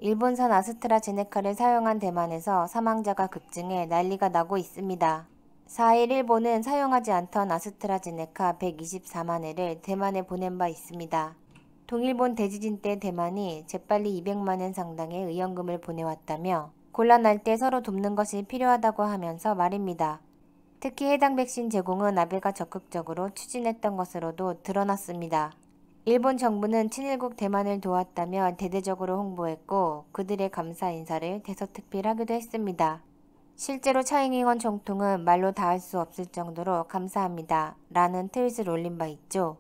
일본산 아스트라제네카를 사용한 대만에서 사망자가 급증해 난리가 나고 있습니다. 4일 일본은 사용하지 않던 아스트라제네카 124만 회를 대만에 보낸 바 있습니다. 동일본 대지진 때 대만이 재빨리 200만 엔 상당의 의연금을 보내왔다며 곤란할 때 서로 돕는 것이 필요하다고 하면서 말입니다. 특히 해당 백신 제공은 아베가 적극적으로 추진했던 것으로도 드러났습니다. 일본 정부는 친일국 대만을 도왔다며 대대적으로 홍보했고 그들의 감사 인사를 대서특필하기도 했습니다. 실제로 차잉잉원 총통은 말로 다 할 수 없을 정도로 감사합니다 라는 트윗을 올린 바 있죠.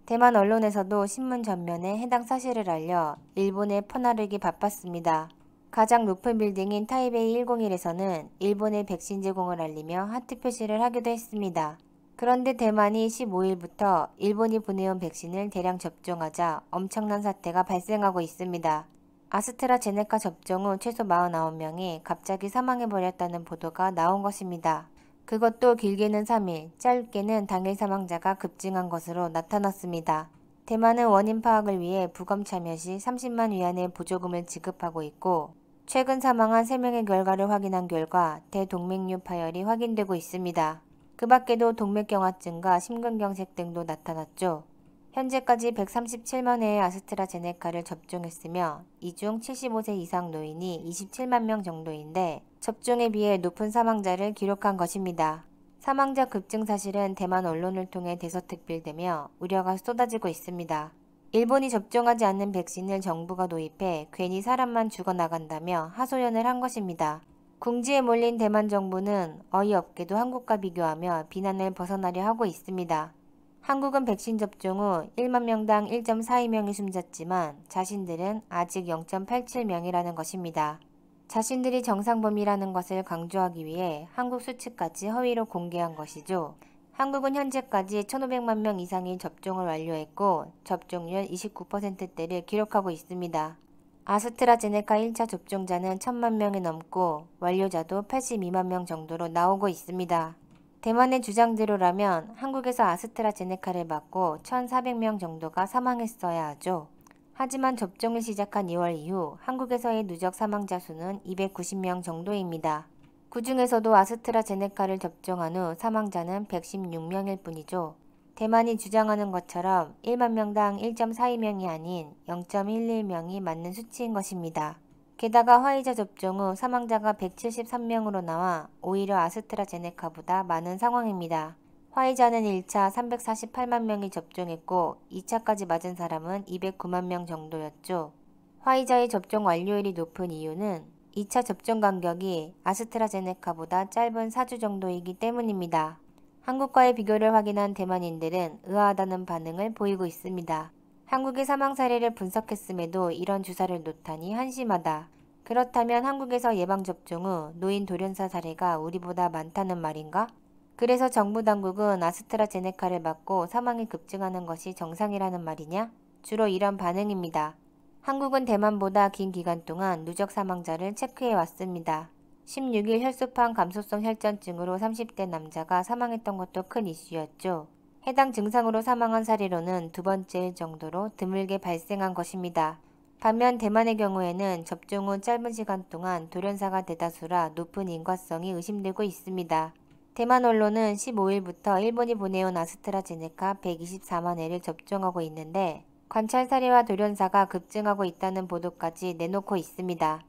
대만 언론에서도 신문 전면에 해당 사실을 알려 일본에 퍼나르기 바빴습니다. 가장 높은 빌딩인 타이베이 101에서는 일본의 백신 제공을 알리며 하트 표시를 하기도 했습니다. 그런데 대만이 15일부터 일본이 보내온 백신을 대량 접종하자 엄청난 사태가 발생하고 있습니다. 아스트라제네카 접종 후 최소 49명이 갑자기 사망해버렸다는 보도가 나온 것입니다. 그것도 길게는 3일, 짧게는 당일 사망자가 급증한 것으로 나타났습니다. 대만은 원인 파악을 위해 부검 참여 시 30만 위안의 보조금을 지급하고 있고 최근 사망한 3명의 결과를 확인한 결과 대동맥류 파열이 확인되고 있습니다. 그 밖에도 동맥경화증과 심근경색 등도 나타났죠. 현재까지 137만 회의 아스트라제네카를 접종했으며 이 중 75세 이상 노인이 27만 명 정도인데 접종에 비해 높은 사망자를 기록한 것입니다. 사망자 급증 사실은 대만 언론을 통해 대서특필되며 우려가 쏟아지고 있습니다. 일본이 접종하지 않는 백신을 정부가 도입해 괜히 사람만 죽어나간다며 하소연을 한 것입니다. 궁지에 몰린 대만 정부는 어이없게도 한국과 비교하며 비난을 벗어나려 하고 있습니다. 한국은 백신 접종 후 1만 명당 1.42명이 숨졌지만 자신들은 아직 0.87명이라는 것입니다. 자신들이 정상범위라는 것을 강조하기 위해 한국 수치까지 허위로 공개한 것이죠. 한국은 현재까지 1,500만 명 이상이 접종을 완료했고 접종률 29%대를 기록하고 있습니다. 아스트라제네카 1차 접종자는 1,000만 명이 넘고 완료자도 82만 명 정도로 나오고 있습니다. 대만의 주장대로라면 한국에서 아스트라제네카를 맞고 1,400명 정도가 사망했어야 하죠. 하지만 접종을 시작한 2월 이후 한국에서의 누적 사망자 수는 290명 정도입니다. 그 중에서도 아스트라제네카를 접종한 후 사망자는 116명일 뿐이죠. 대만이 주장하는 것처럼 1만 명당 1.42명이 아닌 0.11명이 맞는 수치인 것입니다. 게다가 화이자 접종 후 사망자가 173명으로 나와 오히려 아스트라제네카보다 많은 상황입니다. 화이자는 1차 348만 명이 접종했고 2차까지 맞은 사람은 209만 명 정도였죠. 화이자의 접종 완료율이 높은 이유는 2차 접종 간격이 아스트라제네카보다 짧은 4주 정도이기 때문입니다. 한국과의 비교를 확인한 대만인들은 의아하다는 반응을 보이고 있습니다. 한국의 사망 사례를 분석했음에도 이런 주사를 놓다니 한심하다. 그렇다면 한국에서 예방접종 후 노인 돌연사 사례가 우리보다 많다는 말인가? 그래서 정부 당국은 아스트라제네카를 맞고 사망이 급증하는 것이 정상이라는 말이냐? 주로 이런 반응입니다. 한국은 대만보다 긴 기간 동안 누적 사망자를 체크해 왔습니다. 16일 혈소판 감소성 혈전증으로 30대 남자가 사망했던 것도 큰 이슈였죠. 해당 증상으로 사망한 사례로는 두 번째일 정도로 드물게 발생한 것입니다. 반면 대만의 경우에는 접종 후 짧은 시간 동안 돌연사가 대다수라 높은 인과성이 의심되고 있습니다. 대만 언론은 15일부터 일본이 보내온 아스트라제네카 124만 회를 접종하고 있는데 관찰 사례와 돌연사가 급증하고 있다는 보도까지 내놓고 있습니다.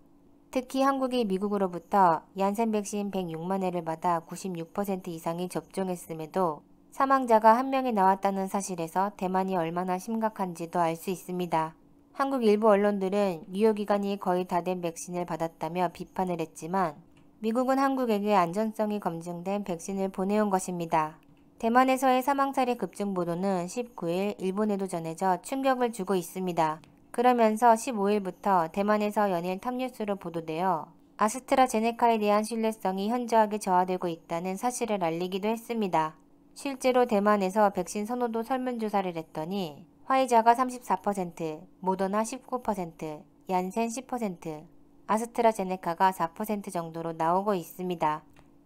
특히 한국이 미국으로부터 얀센 백신 106만 회를 받아 96% 이상이 접종했음에도 사망자가 1명이 나왔다는 사실에서 대만이 얼마나 심각한지도 알 수 있습니다. 한국 일부 언론들은 유효기간이 거의 다 된 백신을 받았다며 비판을 했지만 미국은 한국에게 안전성이 검증된 백신을 보내온 것입니다. 대만에서의 사망 사례 급증 보도는 19일 일본에도 전해져 충격을 주고 있습니다. 그러면서 15일부터 대만에서 연일 탑뉴스로 보도되어 아스트라제네카에 대한 신뢰성이 현저하게 저하되고 있다는 사실을 알리기도 했습니다. 실제로 대만에서 백신 선호도 설문조사를 했더니 화이자가 34%, 모더나 19%, 얀센 10%, 아스트라제네카가 4% 정도로 나오고 있습니다.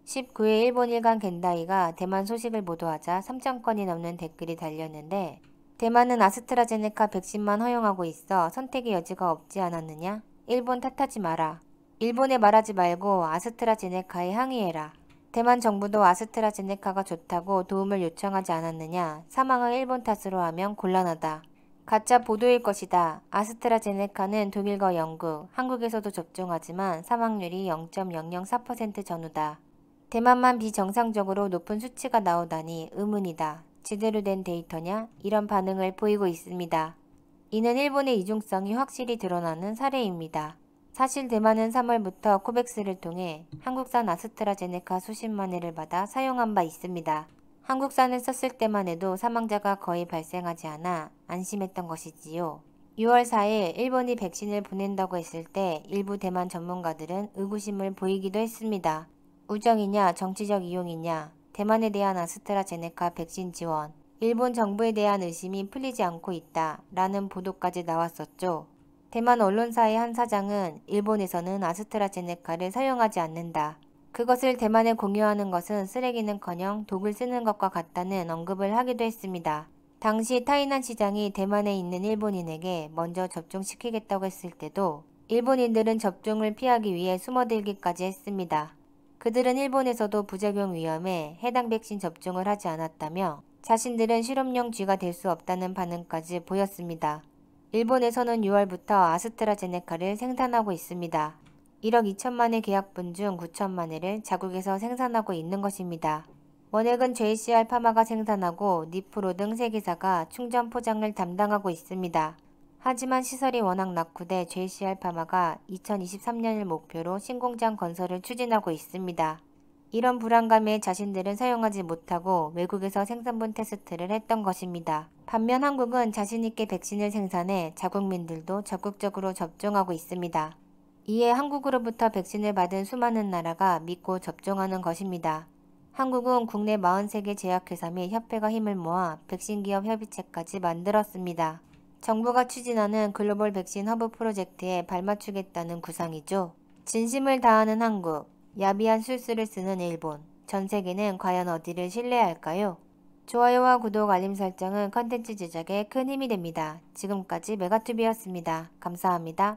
19일 일본 일간 겐다이가 대만 소식을 보도하자 3,000건이 넘는 댓글이 달렸는데 대만은 아스트라제네카 백신만 허용하고 있어 선택의 여지가 없지 않았느냐? 일본 탓하지 마라. 일본에 말하지 말고 아스트라제네카에 항의해라. 대만 정부도 아스트라제네카가 좋다고 도움을 요청하지 않았느냐. 사망을 일본 탓으로 하면 곤란하다. 가짜 보도일 것이다. 아스트라제네카는 독일과 영국, 한국에서도 접종하지만 사망률이 0.004% 전후다. 대만만 비정상적으로 높은 수치가 나오다니 의문이다. 제대로 된 데이터냐? 이런 반응을 보이고 있습니다. 이는 일본의 이중성이 확실히 드러나는 사례입니다. 사실 대만은 3월부터 코백스를 통해 한국산 아스트라제네카 수십만 회를 받아 사용한 바 있습니다. 한국산을 썼을 때만 해도 사망자가 거의 발생하지 않아 안심했던 것이지요. 6월 4일 일본이 백신을 보낸다고 했을 때 일부 대만 전문가들은 의구심을 보이기도 했습니다. 우정이냐 정치적 이용이냐, 대만에 대한 아스트라제네카 백신 지원, 일본 정부에 대한 의심이 풀리지 않고 있다 라는 보도까지 나왔었죠. 대만 언론사의 한 사장은 일본에서는 아스트라제네카를 사용하지 않는다. 그것을 대만에 공유하는 것은 쓰레기는커녕 독을 쓰는 것과 같다는 언급을 하기도 했습니다. 당시 타이난 시장이 대만에 있는 일본인에게 먼저 접종시키겠다고 했을 때도 일본인들은 접종을 피하기 위해 숨어들기까지 했습니다. 그들은 일본에서도 부작용 위험에 해당 백신 접종을 하지 않았다며 자신들은 실험용 쥐가 될 수 없다는 반응까지 보였습니다. 일본에서는 6월부터 아스트라제네카를 생산하고 있습니다. 1억 2천만의 계약분 중 9천만 회를 자국에서 생산하고 있는 것입니다. 원액은 JCR 파마가 생산하고 니프로 등 3개사가 충전 포장을 담당하고 있습니다. 하지만 시설이 워낙 낙후돼 JCR 파마가 2023년을 목표로 신공장 건설을 추진하고 있습니다. 이런 불안감에 자신들은 사용하지 못하고 외국에서 생산분 테스트를 했던 것입니다. 반면 한국은 자신있게 백신을 생산해 자국민들도 적극적으로 접종하고 있습니다. 이에 한국으로부터 백신을 받은 수많은 나라가 믿고 접종하는 것입니다. 한국은 국내 43개 제약회사 및 협회가 힘을 모아 백신기업 협의체까지 만들었습니다. 정부가 추진하는 글로벌 백신 허브 프로젝트에 발맞추겠다는 구상이죠. 진심을 다하는 한국, 야비한 술수를 쓰는 일본, 전 세계는 과연 어디를 신뢰할까요? 좋아요와 구독, 알림 설정은 컨텐츠 제작에 큰 힘이 됩니다. 지금까지 메가투비였습니다. 감사합니다.